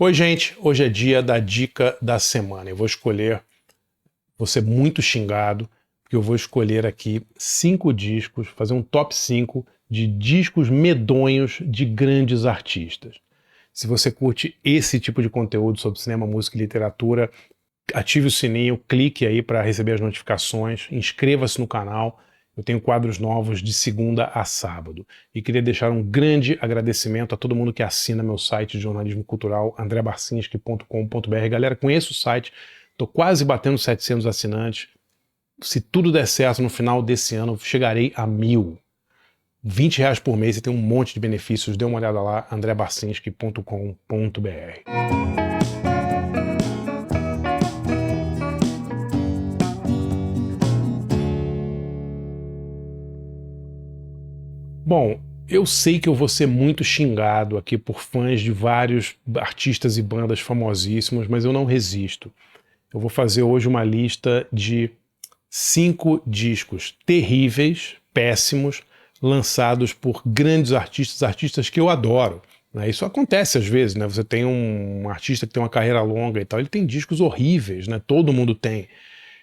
Oi, gente. Hoje é dia da dica da semana. Eu vou escolher, vou ser muito xingado, porque eu vou escolher aqui 5 discos, fazer um top 5 de discos medonhos de grandes artistas. Se você curte esse tipo de conteúdo sobre cinema, música e literatura, ative o sininho, clique aí para receber as notificações, inscreva-se no canal. Eu tenho quadros novos de segunda a sábado. E queria deixar um grande agradecimento a todo mundo que assina meu site de jornalismo cultural, andrebarcinski.com.br. Galera, conheço o site, estou quase batendo 700 assinantes. Se tudo der certo, no final desse ano, chegarei a 1000. R$ 20 por mês e tem um monte de benefícios. Dê uma olhada lá, andrebarcinski.com.br. Bom, eu sei que eu vou ser muito xingado aqui por fãs de vários artistas e bandas famosíssimos, mas eu não resisto. Eu vou fazer hoje uma lista de 5 discos terríveis, péssimos, lançados por grandes artistas, artistas que eu adoro. Né? Isso acontece às vezes, né? Você tem um artista que tem uma carreira longa e tal, ele tem discos horríveis, né? Todo mundo tem.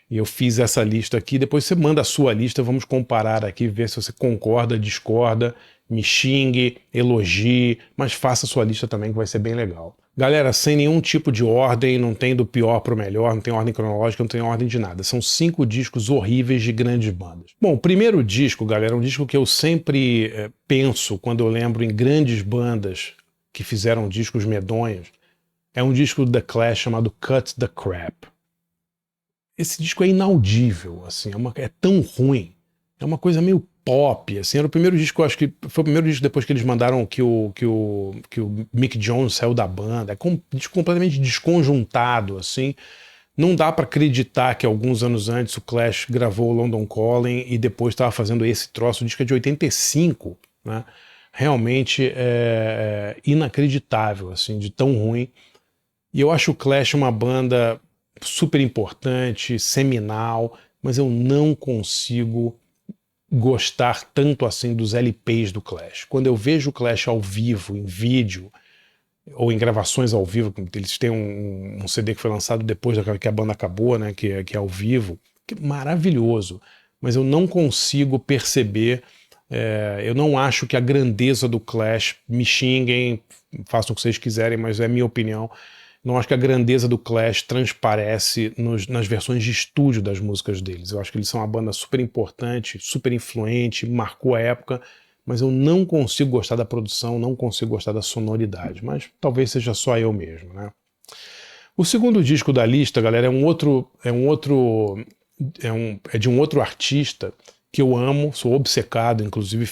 E eu fiz essa lista aqui, depois você manda a sua lista, vamos comparar aqui, ver se você concorda, discorda, me xingue, elogie, mas faça a sua lista também que vai ser bem legal. Galera, sem nenhum tipo de ordem, não tem do pior pro melhor, não tem ordem cronológica, não tem ordem de nada. São 5 discos horríveis de grandes bandas. Bom, o primeiro disco, galera, é um disco que eu sempre penso quando eu lembro em grandes bandas que fizeram discos medonhos. É um disco do The Clash chamado Cut the Crap. Esse disco é inaudível, assim, é tão ruim, é uma coisa meio pop, assim, era o primeiro disco, eu acho que foi o primeiro disco depois que eles mandaram que o Mick Jones saiu da banda, é um disco completamente desconjuntado, assim, não dá pra acreditar que alguns anos antes o Clash gravou o London Calling e depois estava fazendo esse troço, o disco é de 85, né, realmente é inacreditável, assim, de tão ruim, e eu acho o Clash uma banda super importante, seminal, mas eu não consigo gostar tanto assim dos LPs do Clash. Quando eu vejo o Clash ao vivo, em vídeo, ou em gravações ao vivo, eles têm um CD que foi lançado depois que a banda acabou, né, que é ao vivo, que é maravilhoso, mas eu não consigo perceber, eu não acho que a grandeza do Clash, me xinguem, façam o que vocês quiserem, mas é a minha opinião, não acho que a grandeza do Clash transparece nas versões de estúdio das músicas deles. Eu acho que eles são uma banda super importante, super influente, marcou a época, mas eu não consigo gostar da produção, não consigo gostar da sonoridade, mas talvez seja só eu mesmo, né? O segundo disco da lista, galera, é de um outro artista que eu amo, sou obcecado, inclusive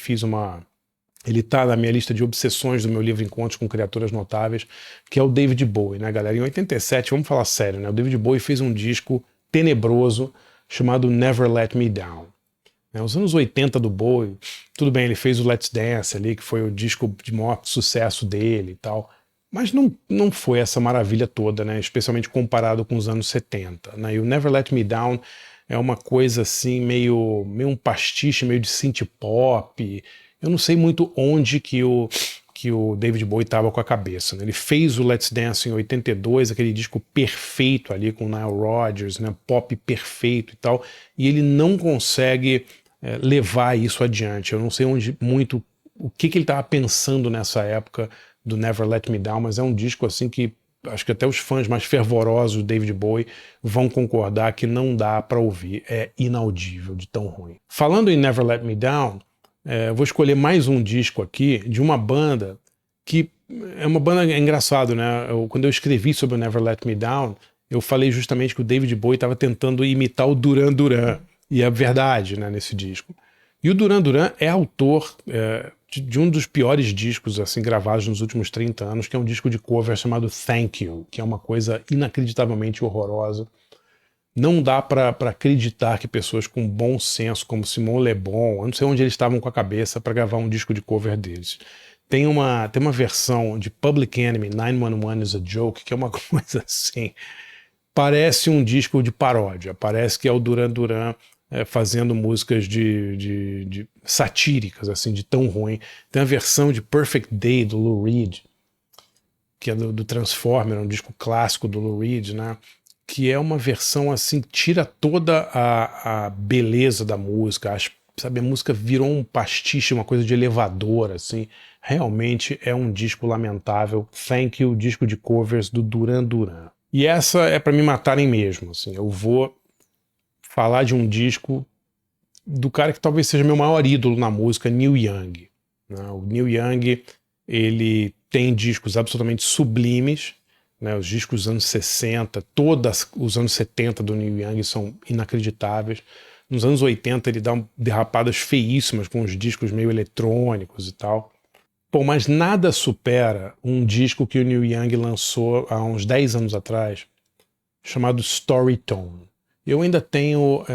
ele tá na minha lista de obsessões do meu livro Encontros com Criaturas Notáveis, que é o David Bowie, né, galera? Em 87, vamos falar sério, né? O David Bowie fez um disco tenebroso chamado Never Let Me Down. Os anos 80 do Bowie, tudo bem, ele fez o Let's Dance ali, que foi o disco de maior sucesso dele e tal, mas não foi essa maravilha toda, né? Especialmente comparado com os anos 70, né? E o Never Let Me Down é uma coisa assim, meio um pastiche, meio de synth pop. Eu não sei muito onde que o David Bowie estava com a cabeça, né? Ele fez o Let's Dance em 82, aquele disco perfeito ali com Nile Rodgers, né? Pop perfeito e tal, e ele não consegue levar isso adiante. Eu não sei o que ele estava pensando nessa época do Never Let Me Down, mas é um disco assim que acho que até os fãs mais fervorosos do David Bowie vão concordar que não dá para ouvir, é inaudível de tão ruim. Falando em Never Let Me Down, eu vou escolher mais um disco aqui de uma banda que é uma banda engraçado, né? Quando eu escrevi sobre o Never Let Me Down, eu falei justamente que o David Bowie estava tentando imitar o Duran Duran, e é verdade, né, nesse disco. E o Duran Duran é autor de um dos piores discos assim gravados nos últimos 30 anos, que é um disco de cover chamado Thank You, que é uma coisa inacreditavelmente horrorosa. Não dá para acreditar que pessoas com bom senso, como Simon Le Bon, eu não sei onde eles estavam com a cabeça para gravar um disco de cover deles. Tem uma versão de Public Enemy, 911 is a Joke, que é uma coisa assim, parece um disco de paródia, parece que é o Duran Duran fazendo músicas de satíricas, assim, de tão ruim. Tem a versão de Perfect Day do Lou Reed, que é do Transformer, um disco clássico do Lou Reed, né? Que é uma versão assim, tira toda a beleza da música, sabe, a música virou um pastiche, uma coisa de elevador, assim. Realmente é um disco lamentável. Thank You, disco de covers do Duran Duran. E essa é para me matarem mesmo, assim. Eu vou falar de um disco do cara que talvez seja meu maior ídolo na música, Neil Young. Né? O Neil Young, ele tem discos absolutamente sublimes, né? Os discos dos anos 60, todos os anos 70 do Neil Young são inacreditáveis. Nos anos 80 ele dá derrapadas feíssimas com os discos meio eletrônicos e tal. Pô, mas nada supera um disco que o Neil Young lançou há uns 10 anos atrás, chamado Storytone. Eu ainda tenho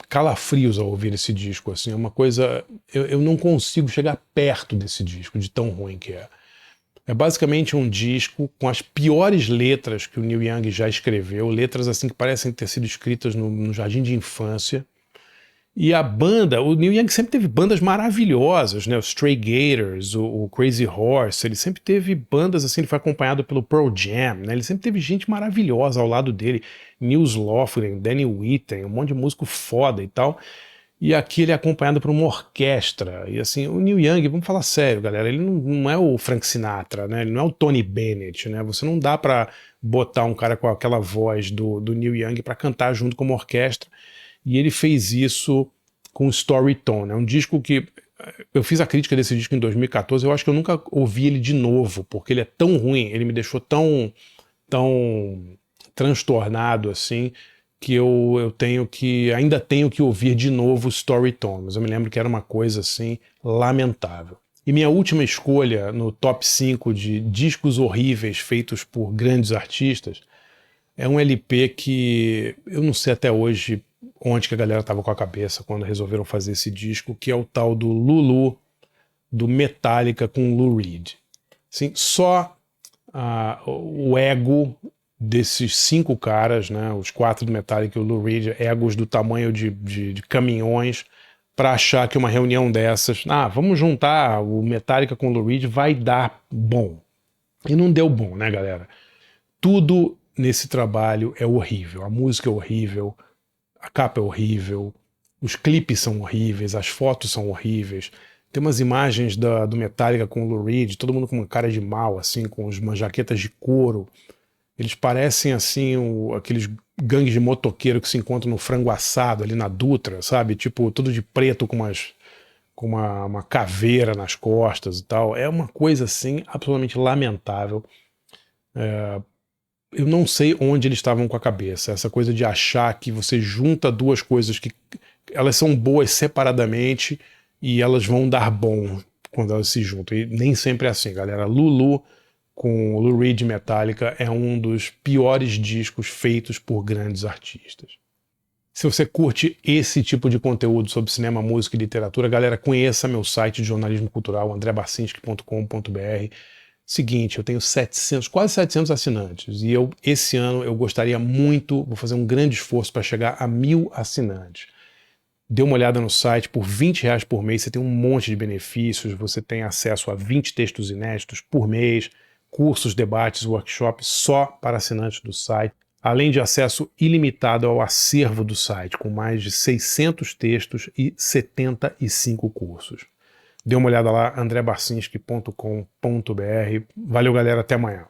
calafrios ao ouvir esse disco, assim, é uma coisa... Eu não consigo chegar perto desse disco, de tão ruim que é. É basicamente um disco com as piores letras que o Neil Young já escreveu, letras assim que parecem ter sido escritas no jardim de infância. E a banda, o Neil Young sempre teve bandas maravilhosas, né? Os Stray Gators, o Crazy Horse, ele sempre teve bandas assim, ele foi acompanhado pelo Pearl Jam, né? Ele sempre teve gente maravilhosa ao lado dele, Nils Lofgren, Danny Whitten, um monte de músico foda e tal. E aqui ele é acompanhado por uma orquestra. E assim, o Neil Young, vamos falar sério, galera, ele não é o Frank Sinatra, né? Ele não é o Tony Bennett, né? Você não dá pra botar um cara com aquela voz do Neil Young pra cantar junto com uma orquestra. E ele fez isso com Storytone. É um disco que... Eu fiz a crítica desse disco em 2014, eu acho que eu nunca ouvi ele de novo, porque ele é tão ruim, ele me deixou tão transtornado assim, que ainda tenho que ouvir de novo Storytone, mas eu me lembro que era uma coisa assim lamentável. E minha última escolha no top 5 de discos horríveis feitos por grandes artistas é um LP que eu não sei até hoje onde que a galera tava com a cabeça quando resolveram fazer esse disco, que é o tal do Lulu, do Metallica com Lou Reed. Assim, só o ego desses 5 caras, né, os 4 do Metallica e o Lou Reed, egos do tamanho de caminhões, para achar que uma reunião dessas, vamos juntar o Metallica com o Lou Reed, vai dar bom. E não deu bom, né, galera? Tudo nesse trabalho é horrível. A música é horrível, a capa é horrível, os clipes são horríveis, as fotos são horríveis. Tem umas imagens do Metallica com o Lou Reed, todo mundo com uma cara de mal, assim, com umas jaquetas de couro. Eles parecem, assim, aqueles gangues de motoqueiro que se encontram no Frango Assado, ali na Dutra, sabe? Tipo, tudo de preto com uma caveira nas costas e tal. É uma coisa, assim, absolutamente lamentável. Eu não sei onde eles estavam com a cabeça. Essa coisa de achar que você junta duas coisas que elas são boas separadamente e elas vão dar bom quando elas se juntam. E nem sempre é assim, galera. Lulu com o Lou Reed Metallica é um dos piores discos feitos por grandes artistas. Se você curte esse tipo de conteúdo sobre cinema, música e literatura, galera, conheça meu site de jornalismo cultural, andrebarcinski.com.br. Seguinte, eu tenho quase 700 assinantes e esse ano eu gostaria muito, vou fazer um grande esforço para chegar a 1000 assinantes. Dê uma olhada no site, por R$20 por mês você tem um monte de benefícios, você tem acesso a 20 textos inéditos por mês, cursos, debates, workshops só para assinantes do site, além de acesso ilimitado ao acervo do site, com mais de 600 textos e 75 cursos. Dê uma olhada lá, andrebarcinski.com.br. Valeu, galera, até amanhã.